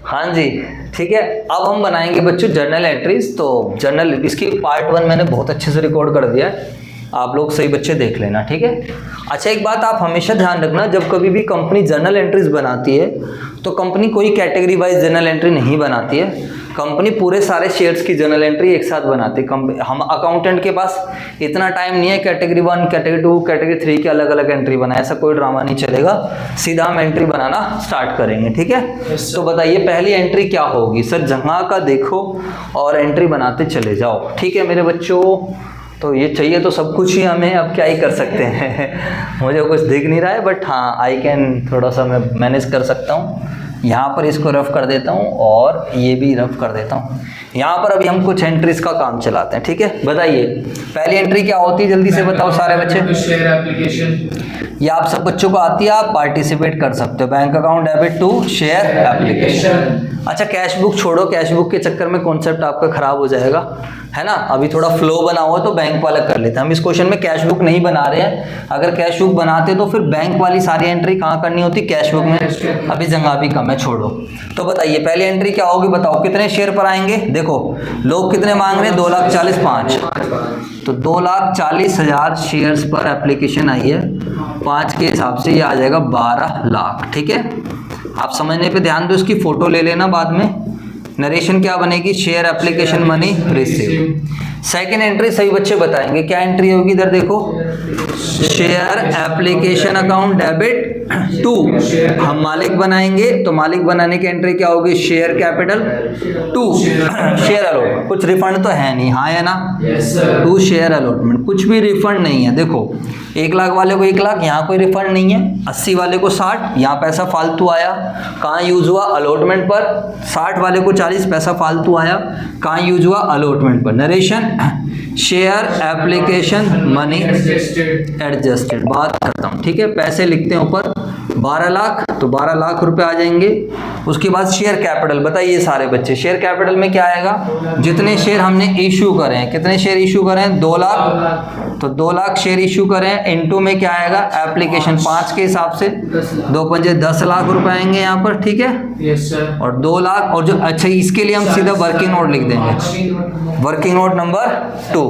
हाँ जी, ठीक है। अब हम बनाएंगे बच्चों जर्नल एंट्रीज। तो जर्नल इसकी पार्ट 1 मैंने बहुत अच्छे से रिकॉर्ड कर दिया है, आप लोग सही बच्चे देख लेना, ठीक है। अच्छा, एक बात आप हमेशा ध्यान रखना, जब कभी भी कंपनी जर्नल एंट्रीज बनाती है तो कंपनी कोई कैटेगरी वाइज जर्नल एंट्री नहीं बनाती है, कंपनी पूरे सारे शेयर्स की जर्नल एंट्री एक साथ बनाती है। हम अकाउंटेंट के पास इतना टाइम नहीं है कैटेगरी 1, कैटेगरी 2, कैटेगरी 3 की अलग अलग एंट्री बनाए, ऐसा कोई ड्रामा नहीं चलेगा। सीधा हम एंट्री बनाना स्टार्ट करेंगे, ठीक है। तो बताइए पहली एंट्री क्या होगी? सर जहाँ का देखो और एंट्री बनाते चले जाओ, ठीक है मेरे बच्चों। तो ये चाहिए तो सब कुछ ही हमें, अब क्या ही कर सकते हैं मुझे कुछ दिख नहीं रहा है, बट हाँ आई कैन, थोड़ा सा मैं मैनेज कर सकता हूँ। यहाँ पर इसको रफ कर देता हूँ और ये भी रफ कर देता हूँ। यहाँ पर अभी हम कुछ एंट्रीज का काम चलाते हैं, ठीक है। बताइए पहली एंट्री क्या होती है, जल्दी से बताओ सारे बच्चे। शेयर एप्लीकेशन, ये आप सब बच्चों को आती है, आप पार्टिसिपेट कर सकते हो। Bank account debit to share application. अच्छा कैश बुक छोड़ो, कैश बुक के चक्कर में कॉन्सेप्ट आपका खराब हो जाएगा, है ना। अभी थोड़ा फ्लो बना हुआ तो बैंक वाला कर लेते हैं। हम इस क्वेश्चन में कैश बुक नहीं बना रहे हैं, अगर कैश बुक बनाते तो फिर बैंक वाली सारी एंट्री कहाँ करनी होती, कैश बुक में। अभी जगह भी कम है, छोड़ो। तो बताइए पहली एंट्री क्या होगी, बताओ कितने शेयर पर आएंगे। देखो लोग कितने मांग रहे हैं, 2,40,500, तो 2,40,000 शेयर्स पर एप्लीकेशन आई है, 5 के हिसाब से ये आ जाएगा 12 लाख, ठीक है। आप समझने पे ध्यान दो, इसकी फोटो ले लेना बाद में। नरेशन क्या बनेगी, share application money receive. Second entry सही बच्चे बताएंगे क्या एंट्री होगी, इधर देखो, share application account debit to, हम मालिक बनाएंगे तो मालिक बनाने की एंट्री क्या होगी, share capital to share allotment. कुछ रिफंड तो है नहीं, हाँ है ना, टू शेयर अलॉटमेंट, कुछ भी रिफंड नहीं है। देखो 1 लाख वाले को 1 लाख, यहाँ कोई रिफंड नहीं है। 80 वाले को 60, यहाँ पैसा फालतू आया, कहाँ यूज हुआ, अलॉटमेंट पर। 60 वाले को 40, पैसा फालतू आया, कहाँ यूज हुआ, अलॉटमेंट पर। Narration share application money adjusted, बात करता हूँ, ठीक है। पैसे लिखते हैं ऊपर 12 लाख, तो 12 लाख रुपए आ जाएंगे। उसके बाद शेयर कैपिटल, बताइए सारे बच्चे शेयर कैपिटल में क्या आएगा, जितने शेयर हमने इशू करे हैं, कितने शेयर इशू करें, 2 लाख, तो 2 लाख शेयर इशू करें, इनटू में क्या आएगा, एप्लीकेशन 5 के हिसाब से, 2 पंजे 10 लाख रुपए आएंगे यहाँ पर, ठीक है। Yes sir. और 2 लाख, और जो अच्छा इसके लिए हम सीधा वर्किंग नोट लिख देंगे, working note number 2,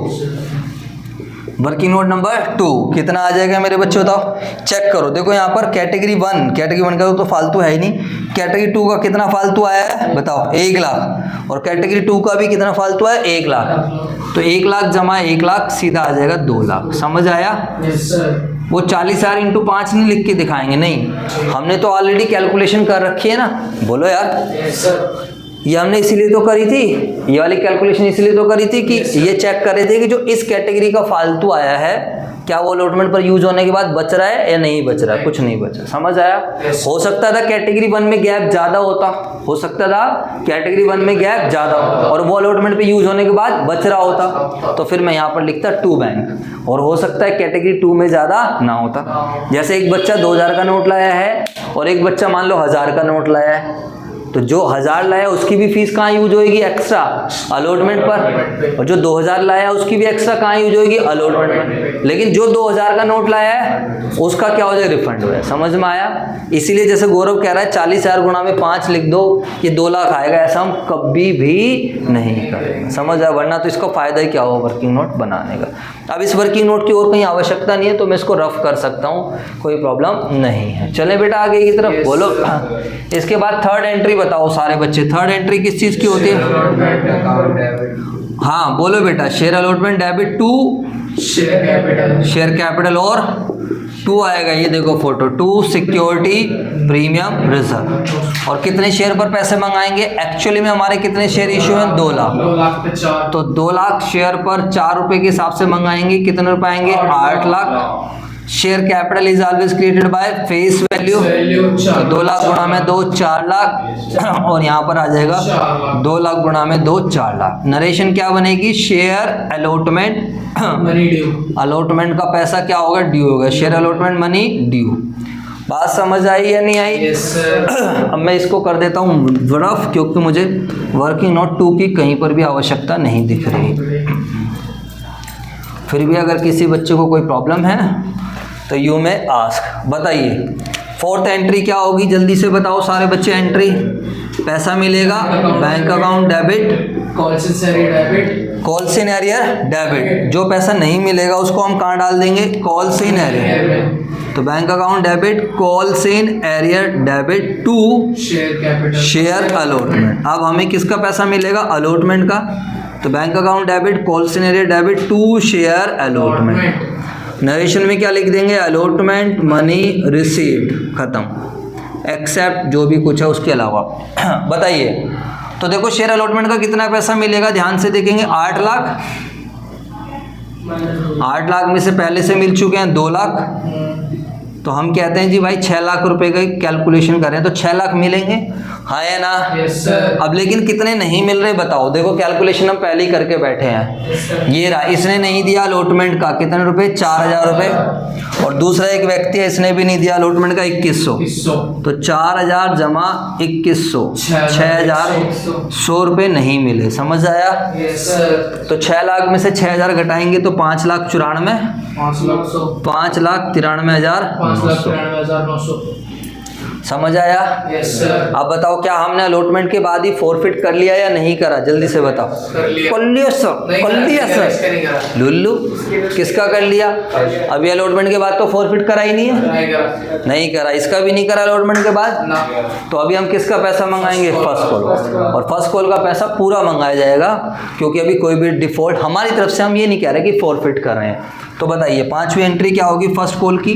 working note number 2 कितना आ जाएगा मेरे बच्चों, बताओ। चेक करो, देखो यहाँ पर कैटेगरी 1 का तो फालतू है ही नहीं, कैटेगरी 2 का कितना फालतू आया है बताओ, 1 लाख, और कैटेगरी 2 का भी कितना फालतू है, 1 लाख, तो 1 लाख जमा 1 लाख सीधा आ जाएगा 2 लाख। समझ आया। Yes sir. वो 40,000 इंटू 5 नहीं लिख के दिखाएंगे, नहीं, हमने तो ऑलरेडी कैलकुलेशन कर रखी है ना, बोलो यार। Yes sir. ये हमने इसीलिए तो करी थी, ये वाली कैलकुलेशन इसलिए तो करी थी कि ये चेक कर रहे थे कि जो इस कैटेगरी का फालतू आया है क्या वो अलॉटमेंट पर यूज होने के बाद बच रहा है या नहीं बच रहा है, कुछ नहीं बचा। समझ आया। हो सकता था कैटेगरी 1 में गैप ज्यादा होता, हो सकता था कैटेगरी 1 में गैप ज्यादा होता और वो अलॉटमेंट पे यूज होने के बाद बच रहा होता, तो फिर मैं यहाँ पर लिखता 2 बैंक, और हो सकता है कैटेगरी 2 में ज्यादा ना होता। जैसे एक बच्चा 2,000 का नोट लाया है और एक बच्चा मान लो 1,000 का नोट लाया है, तो जो 1,000 लाया उसकी भी फीस कहाँ यूज होगी, एक्स्ट्रा अलॉटमेंट पर, और जो 2,000 लाया उसकी भी एक्स्ट्रा कहाँ यूज होगी, अलॉटमेंट पर। लेकिन जो 2,000 का नोट लाया है उसका क्या हो जाएगा, रिफंड हो जाए। समझ में आया। इसीलिए जैसे गौरव कह रहा है 40,000 गुणा में 5 लिख दो, ये 2 लाख आएगा, ऐसा हम कभी भी नहीं करेंगे। समझ आया, वरना तो इसका फायदा ही क्या होगा वर्किंग नोट बनाने का। अब इस वर्किंग नोट की और कहीं आवश्यकता नहीं है, तो मैं इसको रफ कर सकता हूँ, कोई प्रॉब्लम नहीं है। चले बेटा आगे की तरफ, बोलो। इसके बाद थर्ड एंट्री बताओ सारे बच्चे, थर्ड एंट्री किस चीज की होती है, हाँ बोलो बेटा, share allotment debit to share capital, और 2 आएगा, ये देखो फोटो, 2 सिक्योरिटी प्रीमियम रिजर्व। और कितने शेयर पर पैसे मंगाएंगे, एक्चुअली में हमारे कितने शेयर इशू हैं, 2 लाख, तो 2 लाख शेयर पर 4 रुपए के हिसाब से मंगाएंगे, कितने रुपए आएंगे, 8 lakh. Share capital is always created by face value, तो 2 लाख गुणा में 2 4 लाख, और यहाँ पर आ जाएगा 2 लाख गुणा में 2 4 लाख। नरेशन क्या बनेगी, share allotment money due, allotment का पैसा क्या होगा, ड्यू होगा, शेयर अलॉटमेंट मनी ड्यू। बात समझ आई या नहीं आई। yes, अब मैं इसको कर देता हूँ रफ, क्योंकि मुझे वर्किंग नोट 2 की कहीं पर भी आवश्यकता नहीं दिख रही। फिर भी अगर किसी बच्चे को कोई प्रॉब्लम है तो यू में आस्क। बताइए फोर्थ एंट्री क्या होगी, जल्दी से बताओ सारे बच्चे। एंट्री पैसा मिलेगा bank account debit, call scenario debit, call scenario debit. जो पैसा नहीं मिलेगा उसको हम कहाँ डाल देंगे, कॉल सिनेरियो। तो bank account debit, call scenario debit to share capital, share allotment. अब हमें किसका पैसा मिलेगा, अलॉटमेंट का। तो bank account debit, call scenario debit to share allotment. Narration में क्या लिख देंगे, अलॉटमेंट मनी रिसीव्ड, खत्म, एक्सेप्ट जो भी कुछ है उसके अलावा। बताइए, तो देखो शेयर अलॉटमेंट का कितना पैसा मिलेगा, ध्यान से देखेंगे 8 लाख। 8 लाख में से पहले से मिल चुके हैं 2 लाख। तो हम कहते हैं जी भाई 6 लाख रुपए का कैलकुलेशन करें तो 6 लाख मिलेंगे, हाँ या ना। यस सर, अब लेकिन कितने नहीं मिल रहे बताओ। देखो कैलकुलेशन हम पहले ही करके बैठे हैं। यस सर, ये रहा, इसने नहीं दिया अलॉटमेंट का, कितने रुपए, 4000 रुपए। और दूसरा एक व्यक्ति है, इसने भी नहीं दिया अलॉटमेंट का 2100। 2100, तो 4000 जमा 2100, 6100 रुपए नहीं मिले, समझ आया। यस सर, तो 6 लाख में से 6000 घटाएंगे तो 5,94,000, 5,00,000, 5,93,900, 5,93,900। समझ आया। यस सर, अब बताओ क्या हमने अलॉटमेंट के बाद ही फॉरफिट कर लिया या नहीं करा, जल्दी से बताओ। कर लिया। कर लिया सर, नहीं कर करा, लिया इसका सर। नहीं करा। लुल्लू किसका कर लिया, अभी अलॉटमेंट के बाद तो फॉरफिट करा ही नहीं है, नहीं करा, नहीं करा, इसका भी नहीं करा अलॉटमेंट के बाद। ना, तो अभी हम किसका पैसा मंगाएंगे, फर्स्ट कॉल। और फर्स्ट कॉल का पैसा पूरा मंगाया जाएगा, क्योंकि अभी कोई भी डिफॉल्ट हमारी तरफ से हम ये नहीं कह रहे कि फॉरफिट कर रहे हैं। तो बताइए 5वीं एंट्री क्या होगी फर्स्ट कॉल की,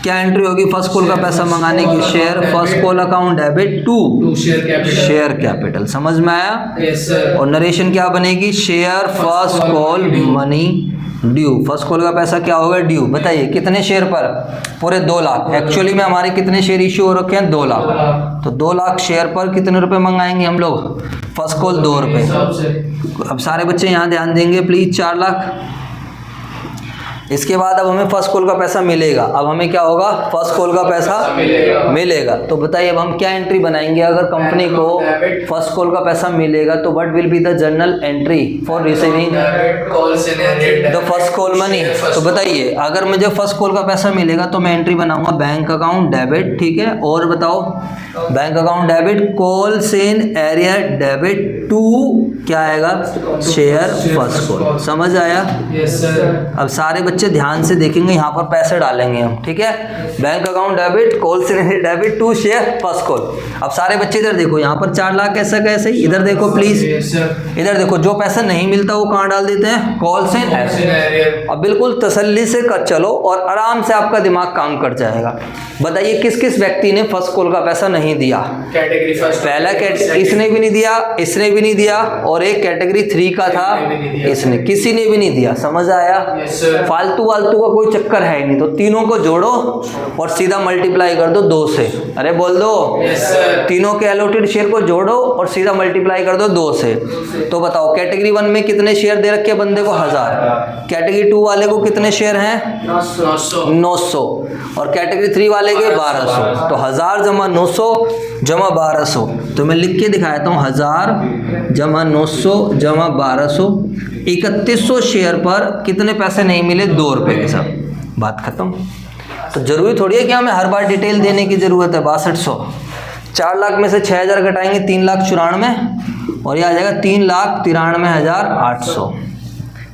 क्या एंट्री होगी फर्स्ट कॉल का पैसा मंगाने की, share first call account debit to to share capital, share capital, समझ में आया। यस सर, और नरेशन क्या बनेगी, share first call money due. First call का पैसा क्या होगा, ड्यू। बताइए कितने शेयर पर, पूरे 2 लाख। एक्चुअली में हमारे कितने शेयर इश्यू हो रखे हैं, 2 लाख। तो 2 लाख शेयर पर कितने रुपए मंगाएंगे हम लोग, फर्स्ट कॉल 2 रुपए। अब सारे बच्चे यहाँ ध्यान देंगे प्लीज, 4 लाख। इसके बाद अब हमें फर्स्ट कॉल का पैसा मिलेगा। अब हमें क्या होगा, फर्स्ट कॉल का पैसा मिलेगा। तो बताइए अब हम क्या एंट्री बनाएंगे, अगर कंपनी को फर्स्ट कॉल का पैसा मिलेगा तो what will be the general entry for receiving call scenario the first call money. तो बताइए अगर मुझे फर्स्ट कॉल का पैसा मिलेगा तो मैं एंट्री बनाऊंगा बैंक अकाउंट डेबिट, ठीक है। और बताओ, bank account debit, call scenario debit to क्या आएगा, शेयर फर्स्ट कॉल, समझ आया। यस सर, अब सारे बच्चे ध्यान से देखेंगे, यहाँ पर पैसे डालेंगे हम, ठीक है। Bank account debit, call scenario debit to share first call. अब सारे बच्चे इधर देखो, यहाँ पर 4 लाख कैसे कैसे, इधर देखो प्लीज, यस सर, इधर देखो, जो पैसा नहीं मिलता वो कहाँ डाल देते हैं, कॉल सिनेरियो। अब बिल्कुल तसल्ली से कर चलो और आराम से आपका दिमाग काम कर जाएगा। बताइए किस किस व्यक्ति ने फर्स्ट कॉल का पैसा नहीं दिया, कैटेगरी फर्स्ट, पहला इसने भी नहीं दिया, इसने भी नहीं दिया, और एक कैटेगरी 3 का था, इसने, किसी ने भी नहीं दिया, समझ आया। यस सर, फालतू वालतू का कोई चक्कर है ही नहीं। तो तीनों को जोड़ो और सीधा मल्टीप्लाई कर दो 2 से, अरे बोल दो, यस सर, तीनों के एलोटेड शेयर को जोड़ो और सीधा मल्टीप्लाई कर दो 2 से। तो बताओ कैटेगरी 1 में कितने शेयर दे रखे बंदे को, 1000। कैटेगरी 2 वाले को कितने शेयर हैं, 900। और कैटेगरी 3 वाले के 1200। तो 1000 जमा 900 जमा 1200। तो मैं लिख के दिखाता हूँ, 1000 जमा 900 जमा 1200, 3100 शेयर पर कितने पैसे नहीं मिले, 2 रुपए के साथ, बात खत्म। तो जरूरी थोड़ी है कि हमें हर बार डिटेल देने की जरूरत है। 6200, 4 लाख में से 6000 घटाएंगे 3,94,000 और ये आ जाएगा 3,93,800,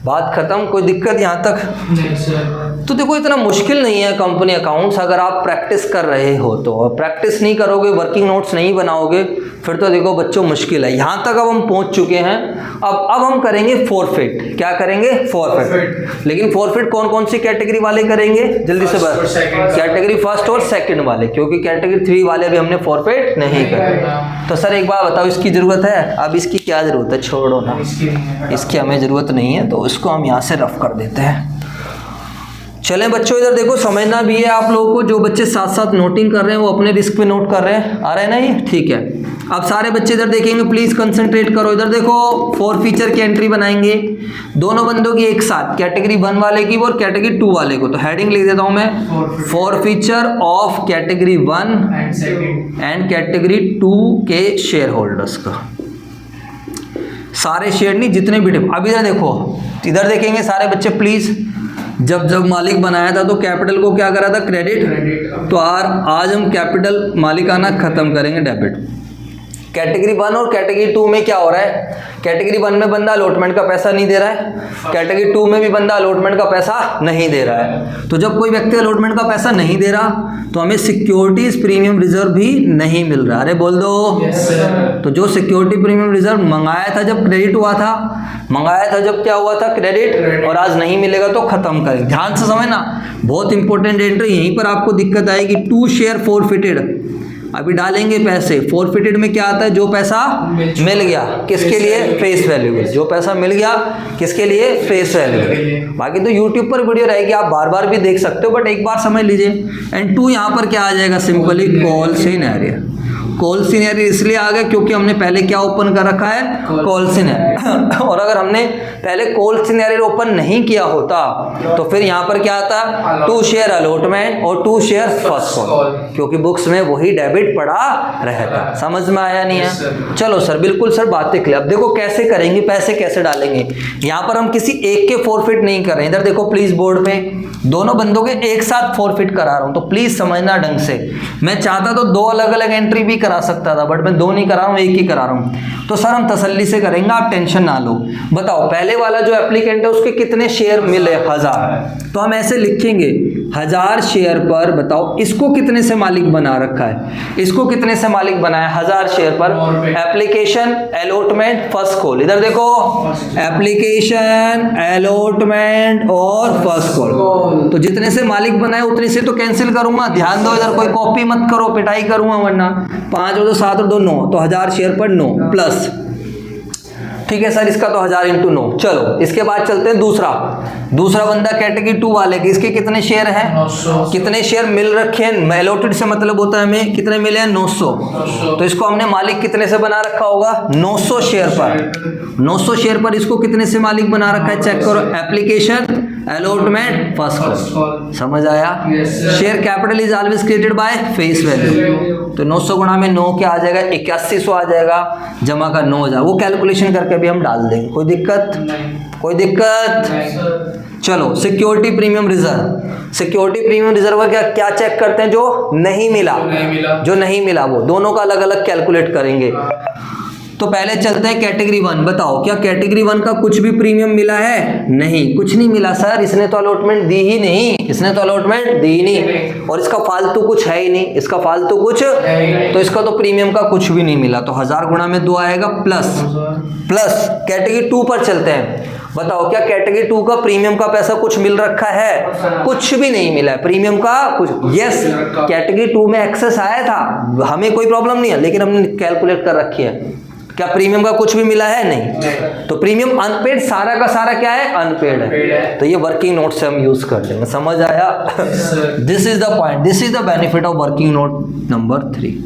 बात खत्म। कोई दिक्कत यहाँ तक? नहीं सर, तो देखो इतना मुश्किल नहीं है कंपनी अकाउंट्स, अगर आप प्रैक्टिस कर रहे हो तो। और प्रैक्टिस नहीं करोगे, वर्किंग नोट्स नहीं बनाओगे, फिर तो देखो बच्चों मुश्किल है। यहाँ तक अब हम पहुँच चुके हैं। अब हम करेंगे फॉरफिट। क्या करेंगे? फॉरफिट। लेकिन फॉरफिट कौन कौन सी कैटेगरी वाले करेंगे, जल्दी से बता। कैटेगरी फर्स्ट और सेकंड वाले, क्योंकि कैटेगरी 3 वाले भी हमने फॉरफिट नहीं करे। तो सर एक बार बताओ, इसकी जरूरत है? अब इसकी क्या जरूरत है, छोड़ो ना, इसकी हमें जरूरत नहीं है, तो इसको हम यहाँ से रफ कर देते हैं। चलें बच्चों, इधर देखो, समझना भी है आप लोगों को। जो बच्चे साथ साथ नोटिंग कर रहे हैं वो अपने रिस्क पे नोट कर रहे हैं। आ रहे हैं ना ये? ठीक है। अब सारे बच्चे इधर देखेंगे, प्लीज कंसंट्रेट करो। इधर देखो, फॉरफीचर की एंट्री बनाएंगे दोनों बंदों की एक साथ, कैटेगरी 1 वाले की और कैटेगरी 2 वाले को। तो हेडिंग लिख देता हूं मैं, forfeiture of category 1 and category 2 के शेयर होल्डर्स का। सारे शेयर नहीं, जितने भी। अब इधर देखो, इधर देखेंगे सारे बच्चे प्लीज। जब मालिक बनाया था तो कैपिटल को क्या करा था, क्रेडिट। तो आज हम कैपिटल मालिकाना खत्म करेंगे डेबिट। कैटेगरी 1 और कैटेगरी 2 में क्या हो रहा है? कैटेगरी 1 में बंदा अलॉटमेंट का पैसा नहीं दे रहा है, कैटेगरी 2 में भी बंदा अलॉटमेंट का पैसा नहीं दे रहा है। तो जब कोई व्यक्ति अलॉटमेंट का पैसा नहीं दे रहा तो हमें सिक्योरिटीज प्रीमियम रिजर्व भी नहीं मिल रहा। अरे बोल दो। Yes, sir. तो जो सिक्योरिटी प्रीमियम रिजर्व मंगाया था जब क्रेडिट हुआ था, मंगाया था जब क्या हुआ था? क्रेडिट, और आज नहीं मिलेगा तो खत्म करें। ध्यान से समझना, बहुत इंपॉर्टेंट एंट्री। यहीं पर आपको दिक्कत आएगी। 2 शेयर फॉरफिटेड, अभी डालेंगे पैसे। फॉरफिटेड में क्या आता है? जो पैसा मिल गया, किसके लिए? Face value. जो पैसा मिल गया किसके लिए? Face value. बाकी तो यूट्यूब पर वीडियो रहेगी, आप बार बार भी देख सकते हो, बट एक बार समझ लीजिए। एंड 2 यहाँ पर क्या आ जाएगा? Simply call scenario. Call scenario इसलिए आ गया क्योंकि हमने पहले क्या ओपन कर रखा है? Call scenario. और अगर हमने पहले कॉल सिनेरियो ओपन नहीं किया होता तो फिर यहाँ पर क्या आता? 2 शेयर अलॉटमेंट और 2 शेयर फर्स्ट कॉल, क्योंकि बुक्स में वही डेबिट पड़ा रहता। समझ में आया नहीं है? चलो सर, बिल्कुल सर, बातें क्लियर। अब देखो कैसे करेंगे, पैसे कैसे डालेंगे। यहाँ पर हम किसी एक के फॉरफिट नहीं कर रहे हैं। इधर देखो प्लीज, बोर्ड पे दोनों बंदों के एक साथ फॉरफिट करा रहा हूं, तो प्लीज समझना ढंग से। मैं चाहता तो 2 अलग अलग एंट्री भी करा सकता था, बट मैं 2 नहीं करा रहा हूं, एक ही करा रहा हूं। तो सर हम तसल्ली से करेंगे, आप टेंशन ना लो। बताओ पहले वाला जो एप्लीकेंट है उसके कितने शेयर मिले? 1000। तो हम ऐसे लिखेंगे 1000 शेयर पर, बताओ इसको कितने से मालिक बना रखा है? इसको कितने से मालिक बनाया? 1000 शेयर पर। Application, allotment, first call. इधर देखो, एप्लीकेशन, अलॉटमेंट और फर्स्ट कॉल। तो जितने से मालिक बनाए उतने से तो कैंसिल करूंगा। ध्यान दो, इधर कोई कॉपी मत करो, पिटाई करूंगा वरना। 5 और 2 7 और 2 9, तो 1000 शेयर पर 9 प्लस। ठीक है सर, इसका तो 1000 × 9। चलो इसके बाद चलते हैं दूसरा बंदा कैटेगरी 2 वाले के। इसके कितने शेयर हैं? 900। कितने शेयर मिल रखे हैं? अलॉटेड से मतलब होता है हमें कितने मिले हैं? 900। तो इसको हमने मालिक कितने से बना रखा होगा? 900 शेयर पर। 900 शेयर पर इसको कितने से मालिक बना रखा है? चेक करो, एप्लीकेशन, अलॉटमेंट, फर्स्ट कॉल। समझ आया? Share capital is always created by face value. तो 900 गुणा में 9 क्या आ जाएगा? 8100 आ जाएगा, जमा का 9 हजार। वो कैलकुलेशन करके भी हम डाल देंगे, कोई दिक्कत? कोई दिक्कत? चलो, security premium reserve. Security premium reserve का क्या चेक करते हैं? जो नहीं मिला, जो नहीं मिला वो दोनों का अलग अलग कैलकुलेट करेंगे। तो पहले चलते हैं कैटेगरी 1। बताओ क्या कैटेगरी 1 का कुछ भी प्रीमियम मिला है? नहीं, कुछ नहीं मिला सर, इसने तो अलॉटमेंट दी ही नहीं, इसने तो अलॉटमेंट दी ही नहीं, और इसका फालतू कुछ है ही नहीं, इसका फालतू कुछ, तो इसका तो प्रीमियम का कुछ भी नहीं मिला। तो 1000 गुणा में 2 आएगा प्लस। कैटेगरी 2 पर चलते हैं। बताओ क्या कैटेगरी 2 का प्रीमियम का पैसा कुछ मिल रखा है? कुछ भी नहीं मिला है प्रीमियम का कुछ। यस, कैटेगरी 2 में एक्सेस आया था, हमें कोई प्रॉब्लम नहीं है, लेकिन हमने कैलकुलेट कर रखी है। क्या प्रीमियम का कुछ भी मिला है? नहीं। तो प्रीमियम अनपेड, सारा का सारा क्या है? अनपेड है। तो ये वर्किंग नोट से हम यूज कर लेंगे। समझ आया? This is the point, this is the benefit of working note number 3।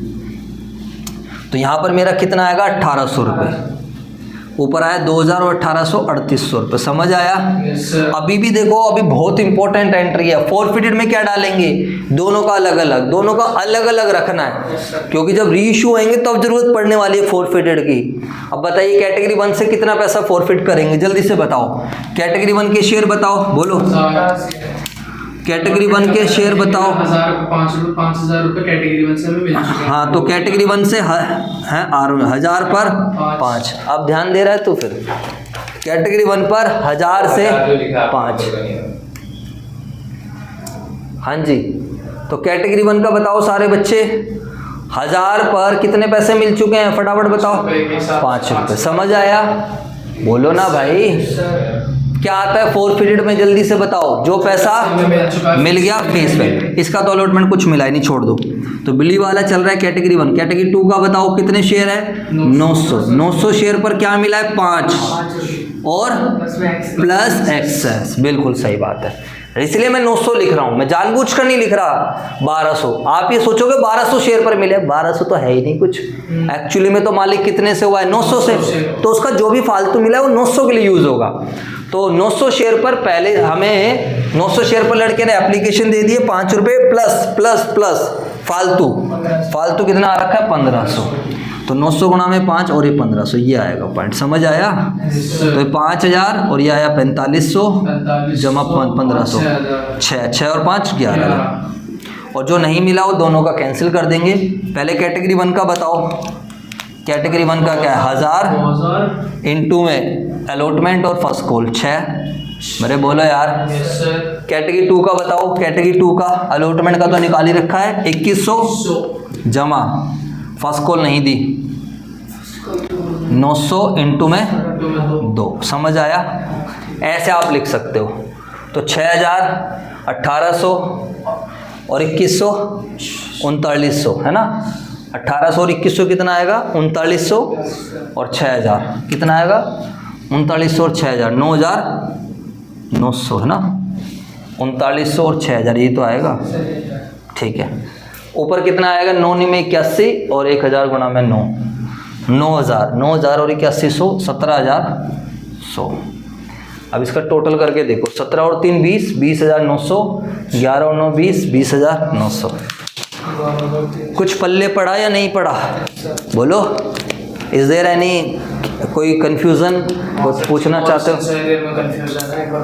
तो यहां पर मेरा कितना आएगा? 1800 रुपये। ऊपर आया 2000 और 1800 3800 रुपये। समझ आया? अभी भी देखो, अभी बहुत इंपॉर्टेंट एंट्री है। फॉरफिटेड में क्या डालेंगे? दोनों का अलग अलग, दोनों का अलग अलग रखना है, क्योंकि जब रीइश्यू होंगे तब जरूरत पड़ने वाली है फॉरफिटेड की। अब बताइए कैटेगरी 1 से कितना पैसा फॉरफिट करेंगे? जल्दी से बताओ। कैटेगरी 1 के शेयर बताओ, बोलो। कैटेगरी 1 के शेयर बताओ। 5000 रुपए कैटेगरी 1 से हमें मिल चुके हैं। हाँ, तो कैटेगरी 1 से है 1000 पर 5। अब ध्यान दे रहा है तो फिर कैटेगरी 1 पर 1000 से 5। हाँ जी, तो कैटेगरी 1 का बताओ सारे बच्चे। 1000 पर कितने पैसे मिल चुके हैं? फटाफट बताओ। 5 रुपये। समझ आया? बोलो ना भाई। क्या आता है फॉरफिटेड में? जल्दी से बताओ। जो पैसा मिल गया फेस वैल्यू, इसका तो अलॉटमेंट कुछ मिला ही नहीं, छोड़ दो। तो बिली वाला चल रहा है कैटेगरी 1। कैटेगरी 2 का बताओ कितने शेयर है? 900। 900 शेयर पर क्या मिला है? 5 और प्लस एक्सेस। बिल्कुल सही बात है, इसलिए मैं 900 लिख रहा हूं, मैं जानबूझकर नहीं लिख रहा 1200। आप ये सोचोगे 1200 शेयर पर मिले, 1200 तो है ही नहीं कुछ। एक्चुअली में तो मालिक कितने से हुआ है? 900 से। तो उसका जो भी फालतू मिला है वो 900 के लिए यूज होगा। तो 900 शेयर पर पहले हमें 900 शेयर पर लड़के ने एप्लीकेशन दे दिए 5 रुपये प्लस प्लस प्लस फालतू कितना आ रखा है? 1500। तो 900 गुणा में 5 और ये 1500, ये आएगा पॉइंट। समझ आया? तो 5000 और ये आया 4500 जमा 1500, 6 और 5 11। और जो नहीं मिला वो दोनों का कैंसिल कर देंगे। पहले कैटेगरी 1 का बताओ कैटेगरी 1 का क्या है 1000 2000। इंटू में अलॉटमेंट और फर्स्ट कॉल 6। मेरे बोलो यार। Yes sir. कैटेगरी 2 का बताओ, कैटेगरी 2 का अलॉटमेंट का तो निकाल ही रखा है 2100 100। जमा फर्स्ट कॉल नहीं दी 900 इंटू में 2। समझ आया? ऐसे आप लिख सकते हो। तो 6000 1800 और 2100 3900 है ना। 1800 और 2100 कितना आएगा 3900 और 6000 कितना आएगा 3900 और 6000 9900 है ना। 3900 और 6000 ये तो आएगा। ठीक है, ऊपर कितना आएगा 9 में 81 और 1000 गुणा में 9 9000 9000 और 8100 17100। अब इसका टोटल करके देखो 17 और 3 20 20900 11 और 9 20 20900। कुछ पल्ले पड़ा या नहीं पड़ा बोलो। इज देयर एनी कोई कंफ्यूजन पूछना चाहते हो?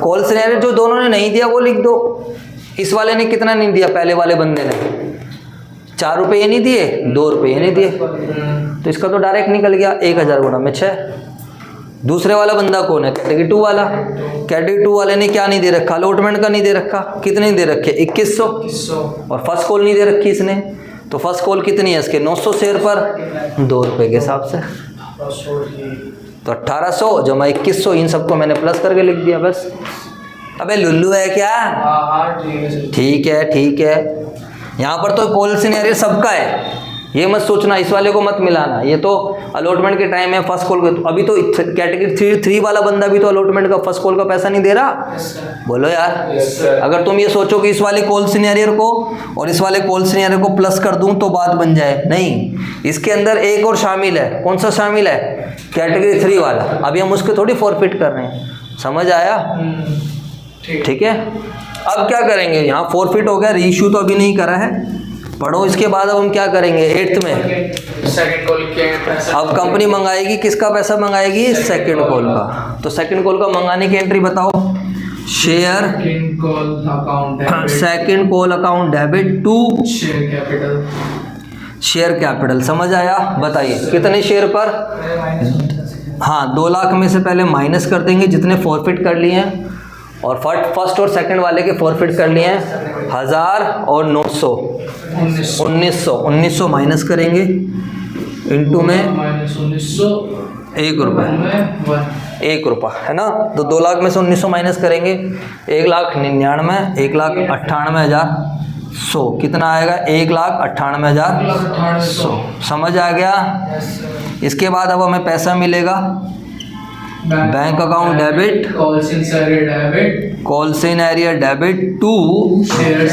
कॉल सिनेरियो जो दोनों ने नहीं दिया वो लिख दो। इस वाले ने कितना नहीं दिया, पहले वाले बंदे ने 4 रुपये नहीं दिए 2 रुपये नहीं दिए, तो इसका तो डायरेक्ट निकल गया 1000 गुणा में 6। दूसरे वाला बंदा कौन है कैटेगरी 2 वाला। कैटेगरी 2 वाले ने क्या नहीं दे रखा अलॉटमेंट का नहीं दे रखा। कितने दे रखे 2100 और फर्स्ट कॉल नहीं दे रखी इसने। तो फर्स्ट कॉल कितनी है इसके 900 शेयर पर 2 रुपये के हिसाब से। तो 1800 जमा 2100 इन सबको मैंने प्लस करके लिख दिया बस। अबे लुल्लू है क्या? ठीक है ठीक है। यहाँ पर तो कॉल सिनेरियो सबका है, ये मत सोचना इस वाले को मत मिलाना। ये तो अलॉटमेंट के टाइम है फर्स्ट कॉल के। अभी तो कैटेगरी 3 वाला बंदा भी तो अलॉटमेंट का फर्स्ट कॉल का पैसा नहीं दे रहा। बोलो यार। अगर तुम ये सोचो कि इस वाले कॉल सिनेरियो को और इस वाले कॉल सिनेरियो को प्लस कर दूं तो बात बन जाए, नहीं। इसके अंदर एक और शामिल है। कौन सा शामिल है? कैटेगरी 3 वाला। अभी हम उसके थोड़ी फॉरफिट कर रहे हैं। समझ आया? ठीक है। अब क्या करेंगे, यहाँ फॉरफिट हो गया, रीइश्यू तो अभी नहीं करा है, पढ़ो। इसके बाद अब हम क्या करेंगे 8th में सेकंड कॉल के पैसा। अब कंपनी मंगाएगी किसका पैसा मंगाएगी सेकंड कॉल का। तो सेकंड कॉल का मंगाने की एंट्री बताओ। Share second call account debit. Second call account debit to share capital. Share capital. समझ आया? बताइए कितने शेयर पर। हाँ 2 लाख में से पहले माइनस कर देंगे जितने फॉरफिट कर लिए हैं, और फर्स्ट और सेकंड वाले के फॉरफिट कर लिए हैं 1000 और 900 1900 माइनस करेंगे इंटू में माइनस 1900 1 रुपये 1 रुपया है ना। तो 2 लाख में से 1900 माइनस करेंगे 1,99,000 1,98,100 कितना आएगा 1,98,100। समझ आ गया? इसके बाद अब हमें पैसा मिलेगा bank account debit call scenario debit to share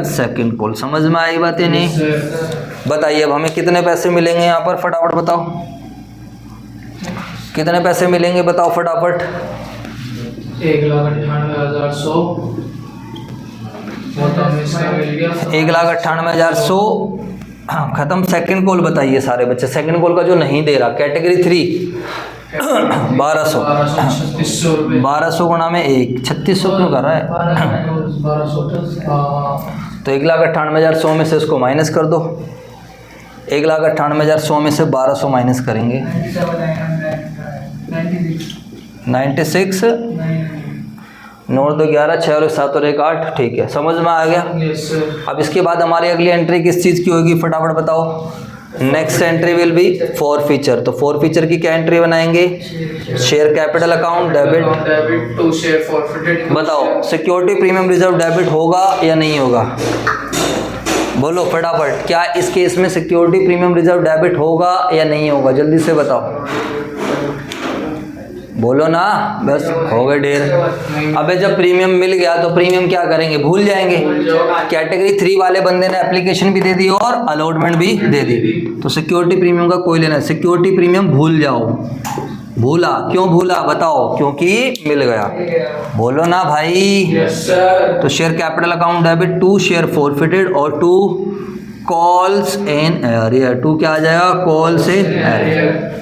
second call. समझ में आई बातें नहीं? बताइए अब हमें कितने पैसे मिलेंगे यहाँ पर, फटाफट बताओ कितने पैसे मिलेंगे, बताओ फटाफट। 1,98,100 खत्म। सेकंड कॉल बताइए सारे बच्चे। सेकंड कॉल का जो नहीं दे रहा कैटेगरी 3 1200 गुणा में 1 3600 क्यों कर रहा है? तो 1,98,100 में से उसको माइनस कर दो। 1,98,100 में से 1200 माइनस करेंगे 96 9 2 11 6 और 7 और 1 8। ठीक है, समझ में आ गया? अब इसके बाद हमारी अगली एंट्री किस चीज़ की होगी फटाफट बताओ। Next entry will be forfeiture. तो फॉरफीचर की क्या एंट्री बनाएंगे? Share capital account debit to share forfeited. बताओ सिक्योरिटी प्रीमियम रिजर्व डेबिट होगा या नहीं होगा? बोलो फटाफट। क्या इस केस में सिक्योरिटी प्रीमियम रिजर्व डेबिट होगा या नहीं होगा? जल्दी से बताओ। बोलो ना, बस हो गए ढेर। अबे जब प्रीमियम मिल गया तो प्रीमियम क्या करेंगे? भूल जाएंगे। कैटेगरी 3 वाले बंदे ने एप्लीकेशन भी दे दी और अलॉटमेंट भी दे दी, तो सिक्योरिटी प्रीमियम का कोई लेना। सिक्योरिटी प्रीमियम भूल जाओ। भूला? क्यों भूला बताओ? क्योंकि मिल गया। बोलो ना भाई। तो share capital account debit to share forfeited और to calls in arrear. To क्या आ जाएगा? Calls in arrear.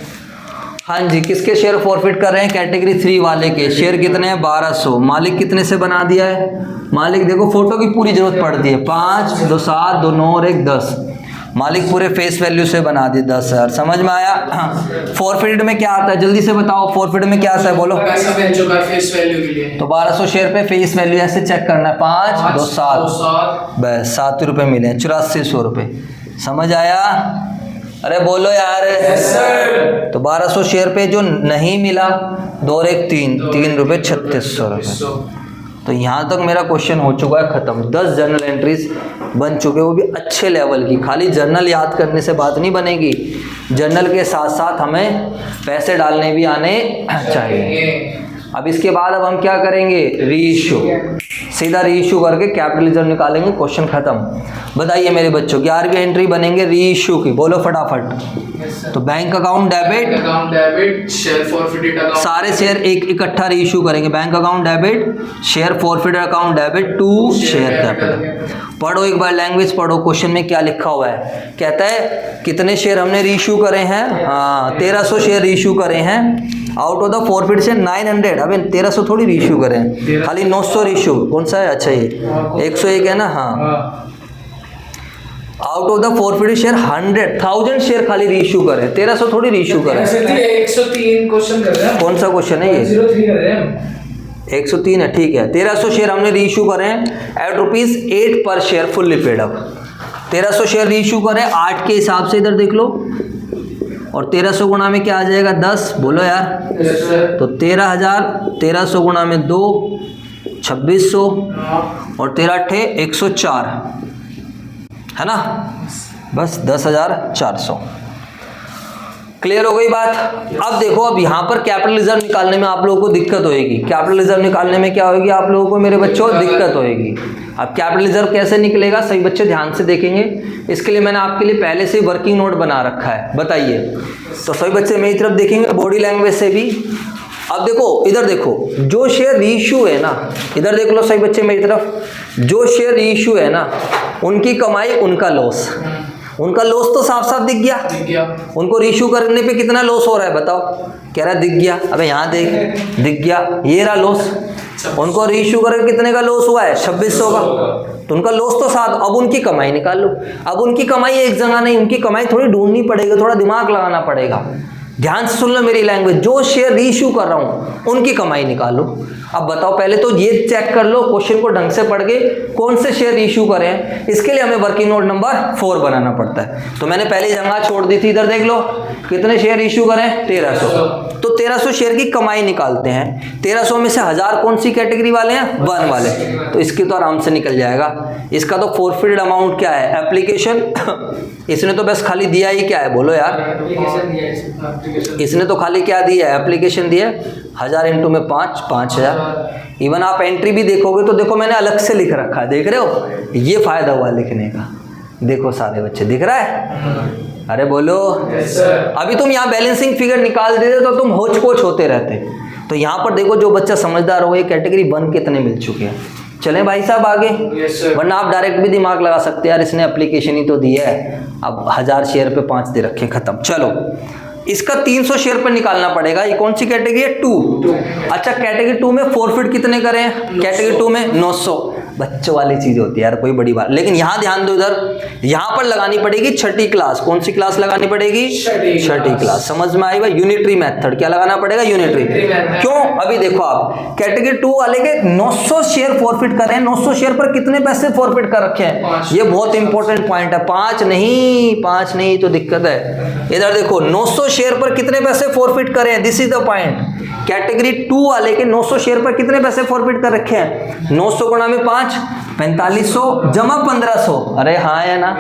हाँ जी, किसके शेयर फॉरफिट कर रहे हैं? कैटेगरी 3 वाले के। शेयर कितने हैं? 1200। मालिक कितने से बना दिया है? मालिक देखो फोटो की पूरी जरूरत पड़ दी है। 5 2 7 2 9 और 1 10। मालिक पूरे फेस वैल्यू से बना दी 10,000। समझ में आया? फॉरफिट में क्या आता है जल्दी से बताओ, फॉरफिट में क्या आता है बोलो? पैसा बेच चुका है फेस वैल्यू के लिए। तो 1200 शेयर पे फेस वैल्यू ऐसे चेक करना है, 5 2 7 बस 7 रुपये मिले, 8400 रुपये। समझ आया? अरे बोलो यार। तो 1200 शेयर पे जो नहीं मिला 2 और 1 3 रुपये 3600 रुपये। तो यहाँ तक मेरा क्वेश्चन हो चुका है खत्म। 10 जर्नल एंट्रीज बन चुके, वो भी अच्छे लेवल की। खाली जर्नल याद करने से बात नहीं बनेगी, जर्नल के साथ साथ हमें पैसे डालने भी आने चाहिए। अब इसके बाद अब हम क्या करेंगे? रीइश्यू। सीधा रीइश्यू करके कैपिटल रिजर्व निकालेंगे, क्वेश्चन खत्म। बताइए मेरे बच्चों, 11वीं एंट्री बनेंगे रीइश्यू की, बोलो फटाफट। तो bank account debit, share forfeited account, सारे शेयर एक इकट्ठा रीइश्यू करेंगे। Bank account debit, share forfeited account debit to share capital. पढ़ो एक बार, लैंग्वेज पढ़ो, क्वेश्चन में क्या लिखा हुआ है। कहता है कितने शेयर हमने रीइश्यू करे हैं? हाँ 1300 शेयर रीइश्यू करे हैं। आउट ऑफ द फॉरफिट से 900, अबे 1300 थोड़ी रीइश्यू करें, खाली 900 रीइश्यू। कौन सा है? अच्छा ये 101 है ना। हाँ out of the forfeit share 100,000 share खाली रीइश्यू करें, 1300 थोड़ी रीइश्यू करें। 103 क्वेश्चन कर रहे हैं। कौन सा क्वेश्चन है ये? 103 कर रहे हैं। 103 है, ठीक है। 1300 शेयर हमने रीइश्यू करें एट ₹8 पर share fully paid up. 1300 share reissue करें 8 के हिसाब से, इधर देख लो। और 1300 गुणा में क्या आ जाएगा? 10। बोलो यार। तो 13,000, 1300 गुणा में 2 2600 और 13 8 104 है ना, बस 10,400। क्लियर हो गई बात? अब देखो, अब यहाँ पर कैपिटल रिजर्व निकालने में आप लोगों को दिक्कत होएगी। कैपिटल रिजर्व निकालने में क्या होगी आप लोगों को मेरे बच्चों? दिक्कत होएगी। अब कैपिटल रिजर्व कैसे निकलेगा? सही बच्चे ध्यान से देखेंगे। इसके लिए मैंने आपके लिए पहले से वर्किंग नोट बना रखा है, बताइए। तो सभी बच्चे मेरी तरफ देखेंगे बॉडी लैंग्वेज से भी। अब देखो, इधर देखो, जो शेयर रीइश्यू है ना, इधर देख लो सही बच्चे मेरी तरफ। जो शेयर रीइश्यू है ना, उनकी कमाई उनका लॉस। उनका लॉस तो साफ साफ दिख गया। उनको रीइश्यू करने पे कितना लॉस हो रहा है बताओ? कह रहा है दिख गया। अबे यहाँ देख, दिख गया, ये रहा लॉस। उनको रीइश्यू करके कितने का लॉस हुआ है? 2600 का। तो उनका लॉस तो 7। अब उनकी कमाई निकाल लो। अब उनकी कमाई एक जगह नहीं, उनकी कमाई थोड़ी ढूंढनी पड़ेगी, थोड़ा दिमाग लगाना पड़ेगा। ध्यान से सुन लो मेरी लैंग्वेज। जो शेयर रीइश्यू कर रहा हूं उनकी कमाई निकालो। अब बताओ, पहले तो ये चेक कर लो क्वेश्चन को ढंग से पढ़ के, कौन से शेयर इशू करें हैं। इसके लिए हमें वर्किंग नोट नंबर 4 बनाना पड़ता है। तो मैंने पहले जगह छोड़ दी थी, इधर देख लो कितने शेयर इशू करें? 1300। तो 1300 शेयर की कमाई निकालते हैं। 1300 में से 1000 कौन सी कैटेगरी वाले हैं? 1 वाले। तो इसकी तो आराम से निकल जाएगा। इसका तो फॉरफिटेड अमाउंट क्या है? एप्लीकेशन। इसने तो बस खाली दिया ही क्या है? बोलो यार। इसने तो खाली क्या दिया है? एप्लीकेशन दिया। 1000 इंटू में 5, 5000। इवन आप एंट्री भी देखोगे तो देखो मैंने अलग से लिख रखा है, देख रहे हो? ये फायदा हुआ लिखने का। देखो सारे बच्चे, दिख रहा है? अरे बोलो। अभी तुम यहाँ बैलेंसिंग फिगर निकाल देते तो तुम होच पोच होते रहते। तो यहाँ पर देखो जो बच्चा समझदार हो, ये कैटेगरी 1 कितने मिल चुके हैं। चलें भाई साहब आगे। वरना आप डायरेक्ट भी दिमाग लगा सकते हैं, यार इसने एप्लीकेशन ही तो दिया है, अब 1000 शेयर पे 5 दे रखे, खत्म। चलो इसका 300 शेयर पर निकालना पड़ेगा। ये कौन सी कैटेगरी है? 2। अच्छा, कैटेगरी 2 में फॉरफिट कितने करें? कैटेगरी 2 में 900। बच्चों वाली चीज होती है यार, कोई बड़ी बात। लेकिन यहाँ ध्यान दो, इधर यहाँ पर लगानी पड़ेगी छठी क्लास। कौन सी क्लास लगानी पड़ेगी? छठी क्लास। समझ में आई भाई? Unitary method. क्या लगाना पड़ेगा? यूनिटरी। क्यों? अभी देखो आप कैटेगरी 2 वाले के 900 शेयर फॉरफिट कर रहे हैं। 900 शेयर पर कितने पैसे फॉरफिट कर रखे हैं? ये बहुत इंपॉर्टेंट पॉइंट है। 5 नहीं तो दिक्कत है। इधर देखो 900 शेयर पर कितने पैसे फॉरफिट करे हैं? This is the point. Category 2 वाले के 900 शेयर पर कितने पैसे फॉरफिट कर रखे हैं? 900 गुणा में 5, 4500 जमा 1500। अरे हाँ है ना?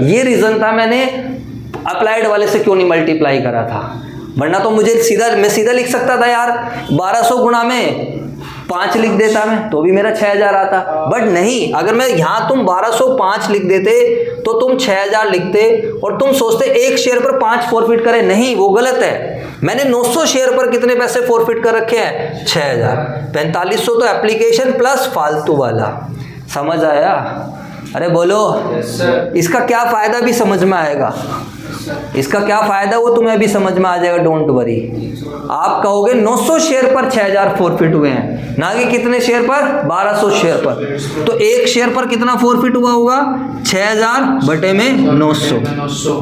ये रीजन था मैंने अप्लाइड वाले से क्यों नहीं मल्टीप्लाई करा था। वरना तो मुझे मैं सीधा लिख सकता था यार, 1200 गुणा में 5 लिख देता मैं, तो भी मेरा 6000 आता। बट नहीं, अगर मैं यहाँ तुम 1205 लिख देते तो तुम 6000 लिखते और तुम सोचते एक शेयर पर 5 फॉरफिट करे। नहीं, वो गलत है। मैंने 900 शेयर पर कितने पैसे फॉरफिट कर रखे हैं? 6000। 4500 तो एप्लीकेशन प्लस फालतू वाला। समझ आया? अरे बोलो। इसका क्या फायदा भी समझ में आएगा। इसका क्या फायदा वो तुम्हें अभी समझ में आ जाएगा, डोंट वरी। आप कहोगे 900 शेयर पर 6000 फॉरफिट हुए हैं, ना कि कितने शेयर पर, 1200 शेयर पर। तो एक शेयर पर कितना फॉरफिट हुआ होगा, 6000 बटे में 900। 900।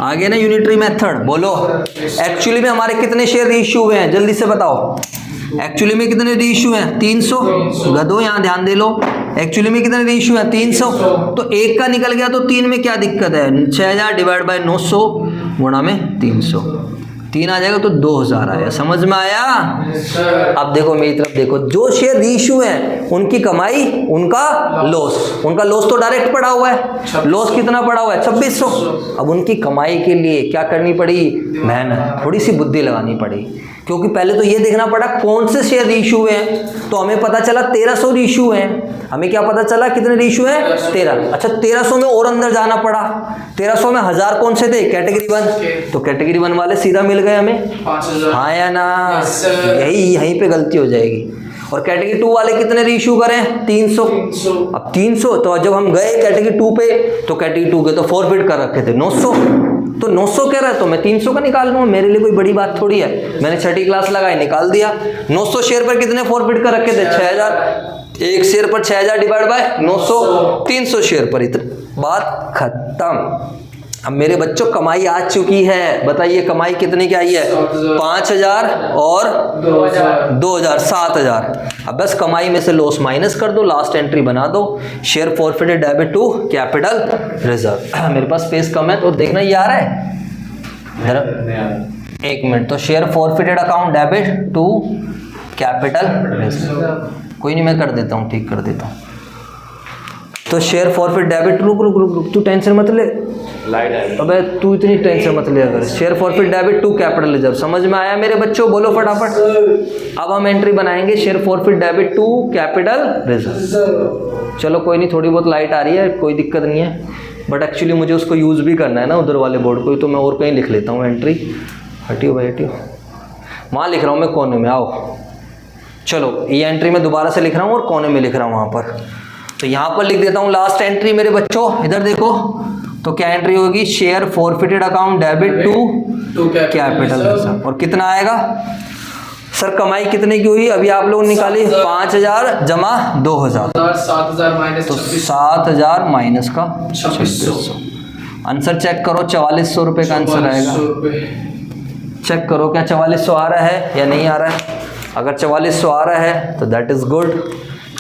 आगे ना यूनिटरी मेथड, बोलो एक्चुअली में हमारे कितने शेयर रीइश्यू हुए हैं, जल्दी से बताओ। एक्चुअली में कितने रीइश्यू हैं, 300। गधो यहाँ ध्यान दे लो, एक्चुअली में कितने रीइश्यू हैं, 300। तो एक का निकल गया तो 3 में क्या दिक्कत है, 6000 डिवाइड बाय 900 गुणा में 300, 3 आ जाएगा तो 2000 आया। समझ में आया? अब देखो मेरी तरफ देखो, जो शेयर रीइश्यू हैं उनकी कमाई, उनका लॉस। उनका लॉस तो डायरेक्ट पड़ा हुआ है, लॉस कितना पड़ा हुआ है, 2600। अब उनकी कमाई के लिए क्या करनी पड़ी, मेहनत, थोड़ी सी बुद्धि लगानी पड़ी। क्योंकि पहले तो ये देखना पड़ा कौन से शेयर रीइश्यू हुए हैं, तो हमें पता चला 1300 रीइश्यू हैं। हमें क्या पता चला, कितने रीइश्यू हैं, 13। अच्छा 1300 में और अंदर जाना पड़ा, 1300 में 1000 कौन से थे, कैटेगरी 1। तो कैटेगरी 1 वाले सीधा मिल गए हमें, 5000। हाँ या ना, यहीं पे गलती हो जाएगी। और कैटेगरी 2 वाले कितने रीइश्यू करें, 300। अब 300, तो जब हम गए कैटेगरी 2 पे, तो कैटेगरी 2 के तो फॉरफिट कर रखे थे 900। तो 900 कह रहा है तो मैं 300 का निकाल लूँगा, मेरे लिए कोई बड़ी बात थोड़ी है। मैंने छठी क्लास लगाई, निकाल दिया। 900 शेयर पर कितने फॉरफिट कर रखे थे, 6000। एक शेयर पर 6000 डिवाइड बाय 900, 300 शेयर पर इतना, बात खत्म। अब मेरे बच्चों कमाई आ चुकी है, बताइए कमाई कितने की आई है, 5000 और 2000, 7000। अब बस कमाई में से लॉस माइनस कर दो, लास्ट एंट्री बना दो, share forfeited debit to capital reserve. मेरे पास स्पेस कम है तो देखना ये आ रहा है, एक मिनट। तो share forfeited account debit to capital reserve, कोई नहीं मैं कर देता हूँ, ठीक कर देता हूँ। तो शेयर फॉरफिट डेबिट, रुक रुक रुक रुक, तू टेंशन मत ले, अबे तू इतनी टेंशन मत ले। अगर share forfeit debit to capital reserve, समझ में आया मेरे बच्चों, बोलो फटाफट। अब हम एंट्री बनाएंगे share forfeit debit to capital reserve. चलो कोई नहीं, थोड़ी बहुत लाइट आ रही है, कोई दिक्कत नहीं है, बट एक्चुअली मुझे उसको यूज़ भी करना है ना उधर वाले बोर्ड को, तो मैं और कहीं लिख लेता हूँ एंट्री। हटियो भाई हटियो, वहाँ लिख रहा हूँ मैं कोने में, आओ। चलो ये एंट्री मैं दोबारा से लिख रहा हूँ और कोने में लिख रहा हूँ वहाँ पर। तो यहाँ पर लिख देता हूँ लास्ट एंट्री मेरे बच्चों, इधर देखो। तो क्या एंट्री होगी, share forfeited account debit to capital reserve. और कितना आएगा सर, कमाई कितने की हुई अभी आप लोग निकाली, 5000 जमा 2000, 7000 माइनस तो 7000 माइनस का 2600। आंसर चेक करो, 4400 रुपये का आंसर आएगा। चेक करो क्या 4400 आ रहा है या नहीं आ रहा है। अगर 4400 आ रहा है तो दैट इज़ गुड,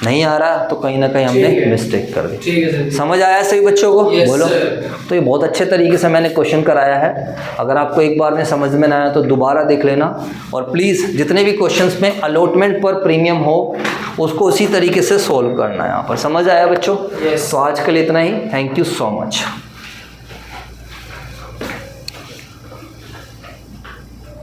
नहीं आ रहा तो कहीं ना कहीं हमने मिस्टेक कर दी। ठीक है सर। समझ आया सभी बच्चों को? Yes, बोलो। sir. तो ये बहुत अच्छे तरीके से मैंने क्वेश्चन कराया है। अगर आपको एक बार में समझ में ना आया तो दोबारा देख लेना, और प्लीज़ जितने भी क्वेश्चंस में अलॉटमेंट पर प्रीमियम हो उसको उसी तरीके से सोल्व करना है यहाँ पर। समझ आया बच्चों? Yes. तो आज के लिए इतना ही, थैंक यू सो मच।